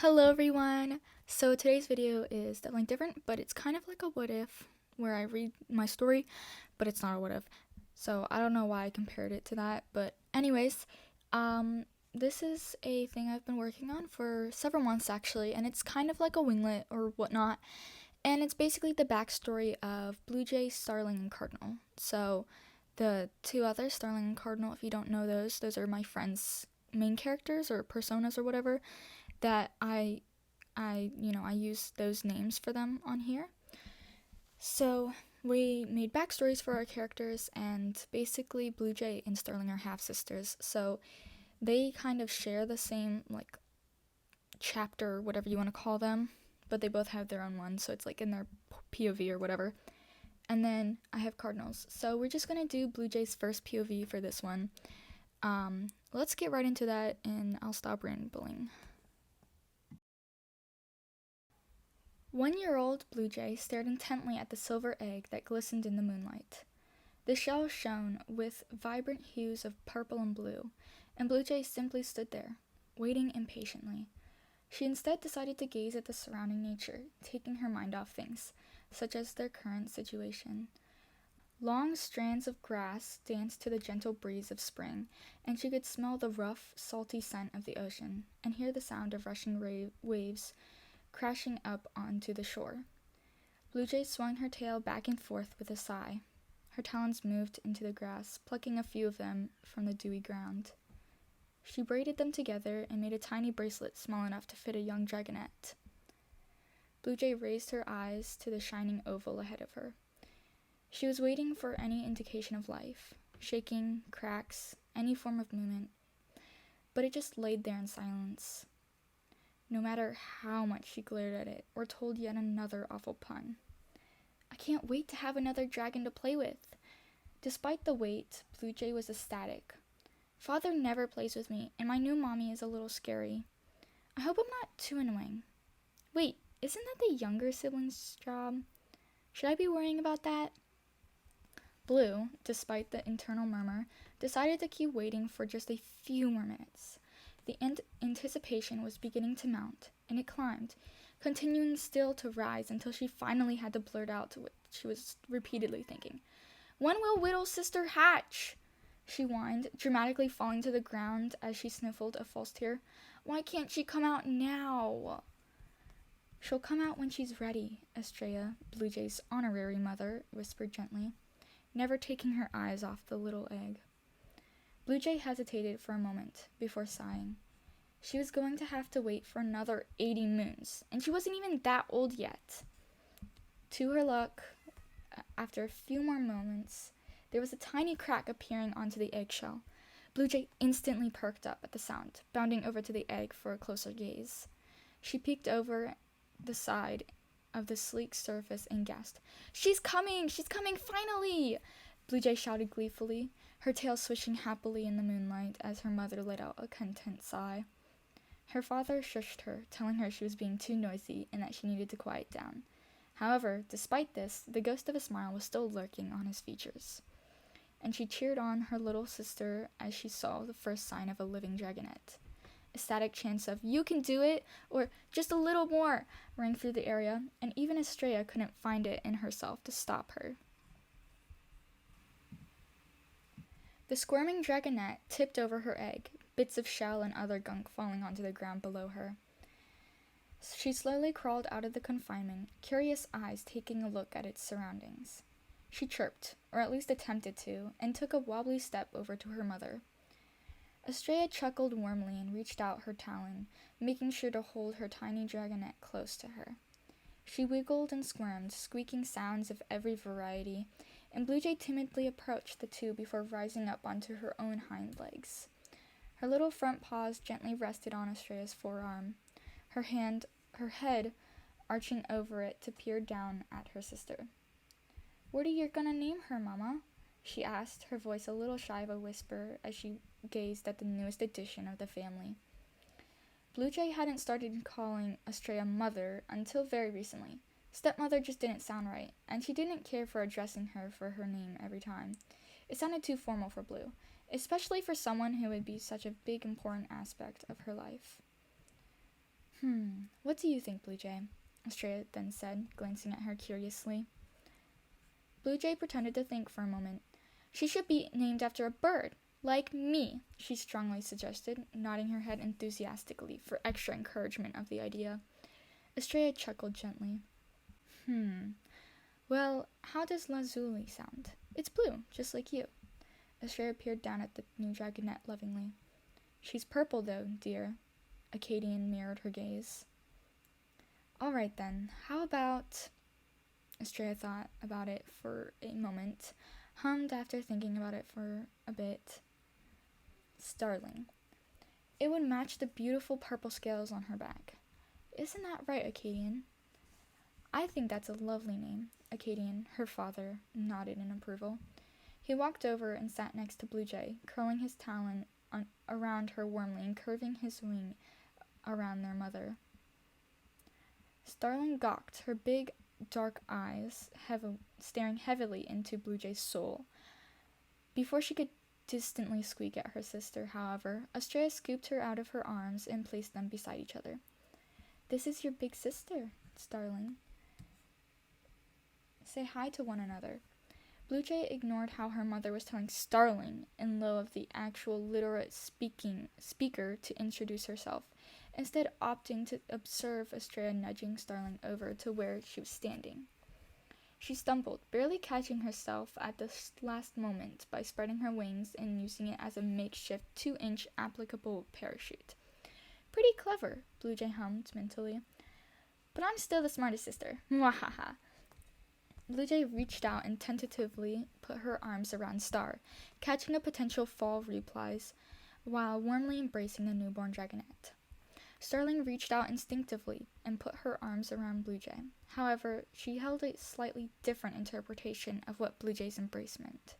Hello everyone! So today's video is definitely different, but it's kind of like a what if, where I read my story, but it's not a what if. So I don't know why I compared it to that, but anyways, this is a thing I've been working on for several months actually, and it's kind of like a winglet or whatnot, and it's basically the backstory of BluJay, Starling, and Cardinal. So the two others, Starling and Cardinal, if you don't know those are my friends' main characters or personas or whatever that I use those names for them on here. So we made backstories for our characters, and basically BluJay and Starling are half sisters, so they kind of share the same like chapter, whatever you want to call them, but they both have their own one, so it's like in their POV or whatever. And then I have Cardinals, so we're just gonna do BluJay's first POV for this one. Let's get right into that, and I'll stop rambling. 1-year-old BluJay stared intently at the silver egg that glistened in the moonlight. The shell shone with vibrant hues of purple and blue, and BluJay simply stood there, waiting impatiently. She instead decided to gaze at the surrounding nature, taking her mind off things, such as their current situation. Long strands of grass danced to the gentle breeze of spring, and she could smell the rough, salty scent of the ocean, and hear the sound of rushing waves crashing up onto the shore. BluJay swung her tail back and forth with a sigh. Her talons moved into the grass, plucking a few of them from the dewy ground. She braided them together and made a tiny bracelet small enough to fit a young dragonette. BluJay raised her eyes to the shining oval ahead of her. She was waiting for any indication of life, shaking, cracks, any form of movement, but it just laid there in silence, no matter how much she glared at it or told yet another awful pun. I can't wait to have another dragon to play with. Despite the wait, BluJay was ecstatic. Father never plays with me, and my new mommy is a little scary. I hope I'm not too annoying. Wait, isn't that the younger sibling's job? Should I be worrying about that? Blue, despite the internal murmur, decided to keep waiting for just a few more minutes. The anticipation was beginning to mount, and it climbed, continuing still to rise until she finally had to blurt out what she was repeatedly thinking. "When will Whittle's sister hatch?" she whined, dramatically falling to the ground as she sniffled a false tear. "Why can't she come out now?" "She'll come out when she's ready," Estrella, BluJay's honorary mother, whispered gently, never taking her eyes off the little egg. BluJay hesitated for a moment before sighing. She was going to have to wait for another 80 moons, and she wasn't even that old yet. To her luck, after a few more moments, there was a tiny crack appearing onto the eggshell. BluJay instantly perked up at the sound, bounding over to the egg for a closer gaze. She peeked over the side of the sleek surface and gasped, She's coming, finally!" BluJay shouted gleefully, her tail swishing happily in the moonlight as her mother let out a content sigh. Her father shushed her, telling her she was being too noisy and that she needed to quiet down. However, despite this, the ghost of a smile was still lurking on his features, and she cheered on her little sister as she saw the first sign of a living dragonette. Ecstatic chants of "You can do it!" or "Just a little more!" rang through the area, and even Estrella couldn't find it in herself to stop her. The squirming dragonette tipped over her egg, bits of shell and other gunk falling onto the ground below her. She slowly crawled out of the confinement, curious eyes taking a look at its surroundings. She chirped, or at least attempted to, and took a wobbly step over to her mother. Estrella chuckled warmly and reached out her talon, making sure to hold her tiny dragonette close to her. She wiggled and squirmed, squeaking sounds of every variety, and BluJay timidly approached the two before rising up onto her own hind legs. Her little front paws gently rested on Estrella's forearm, her head arching over it to peer down at her sister. "What are you gonna name her, Mama?" she asked, her voice a little shy of a whisper as she gazed at the newest addition of the family. BluJay hadn't started calling Estrella mother until very recently. Stepmother just didn't sound right, and she didn't care for addressing her for her name every time. It sounded too formal for Blue, especially for someone who would be such a big important aspect of her life. What do you think, BluJay? Estrella then said, glancing at her curiously. BluJay pretended to think for a moment. She should be named after a bird, like me, she strongly suggested, nodding her head enthusiastically for extra encouragement of the idea. Estrella chuckled gently. Well, how does lazuli sound? It's blue, just like you. Estrella peered down at the new dragonette lovingly. She's purple, though, dear. Acadian mirrored her gaze. All right, then. How about... Estrella thought about it for a moment, hummed after thinking about it for a bit. Starling. It would match the beautiful purple scales on her back. Isn't that right, Acadian? I think that's a lovely name. Acadian, her father, nodded in approval. He walked over and sat next to BluJay, curling his talon around her warmly and curving his wing around their mother. Starling gawked, her big, dark eyes staring heavily into BluJay's soul. Before she could distantly squeak at her sister, however, Estrella scooped her out of her arms and placed them beside each other. This is your big sister, Starling. Say hi to one another. BluJay ignored how her mother was telling Starling in lieu of the actual literate speaker to introduce herself, instead opting to observe Estrella nudging Starling over to where she was standing. She stumbled, barely catching herself at the last moment by spreading her wings and using it as a makeshift 2-inch applicable parachute. Pretty clever, BluJay hummed mentally. But I'm still the smartest sister. Mwahaha. BluJay reached out and tentatively put her arms around Star, catching a potential fall replies, while warmly embracing the newborn dragonette. Starling reached out instinctively and put her arms around BluJay. However, she held a slightly different interpretation of what BluJay's embrace meant.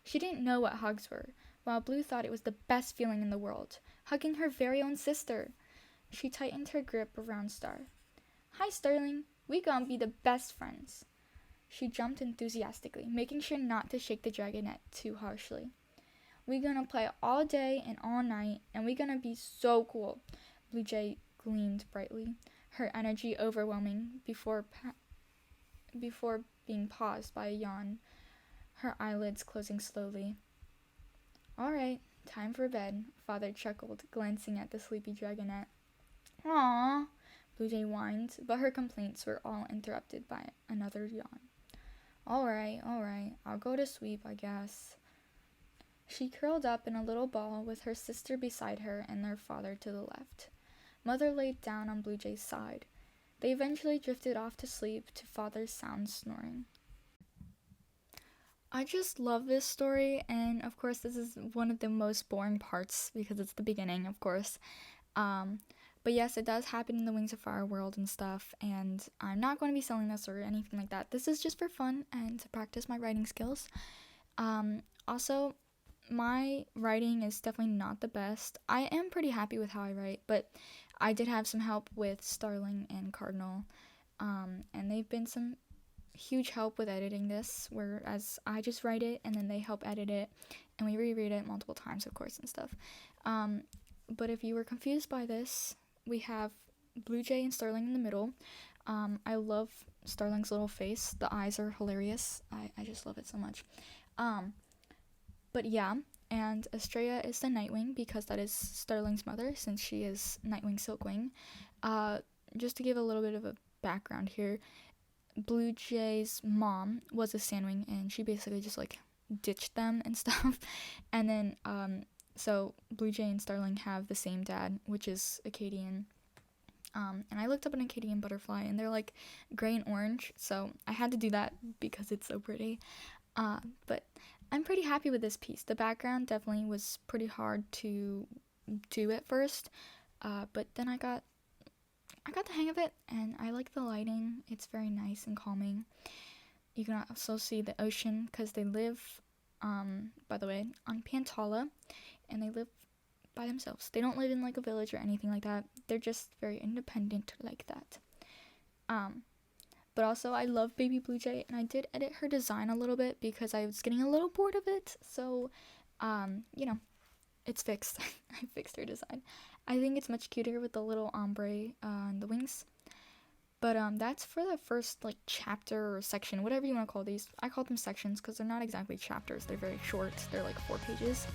She didn't know what hugs were, while Blue thought it was the best feeling in the world, hugging her very own sister. She tightened her grip around Star. Hi, Starling. We gonna be the best friends. She jumped enthusiastically, making sure not to shake the dragonette too harshly. We gonna play all day and all night, and we gonna be so cool. BluJay gleamed brightly, her energy overwhelming before being paused by a yawn, her eyelids closing slowly. All right, time for bed, Father chuckled, glancing at the sleepy dragonette. Aww, BluJay whined, but her complaints were all interrupted by another yawn. All right, I'll go to sleep, I guess. She curled up in a little ball with her sister beside her and their father to the left. Mother laid down on BluJay's side. They eventually drifted off to sleep to Father's sound snoring. I just love this story, and of course this is one of the most boring parts because it's the beginning, of course. But yes, it does happen in the Wings of Fire world and stuff, and I'm not going to be selling this or anything like that. This is just for fun and to practice my writing skills. Also, my writing is definitely not the best. I am pretty happy with how I write, but I did have some help with Starling and Cardinal, and they've been some huge help with editing this, whereas I just write it and then they help edit it, and we reread it multiple times, of course, and stuff. But if you were confused by this, we have BluJay and Starling in the middle. I love Starling's little face. The eyes are hilarious. I just love it so much. But yeah, and Estrella is the Nightwing because that is Starling's mother, since she is Nightwing Silkwing. Just to give a little bit of a background here, BluJay's mom was a Sandwing, and she basically just like ditched them and stuff. And then so BluJay and Starling have the same dad, which is Acadian. And I looked up an Acadian butterfly, and they're like gray and orange, so I had to do that because it's so pretty. But I'm pretty happy with this piece. The background definitely was pretty hard to do at first, but then I got the hang of it, and I like the lighting. It's very nice and calming. You can also see the ocean because they live, by the way, on Pantala, and they live by themselves. They don't live in like a village or anything like that. They're just very independent like that. But also I love baby BluJay, and I did edit her design a little bit because I was getting a little bored of it. So, it's fixed. I fixed her design. I think it's much cuter with the little ombre on the wings. But that's for the first like chapter or section, whatever you want to call these. I call them sections because they're not exactly chapters. They're very short. They're like 4 pages.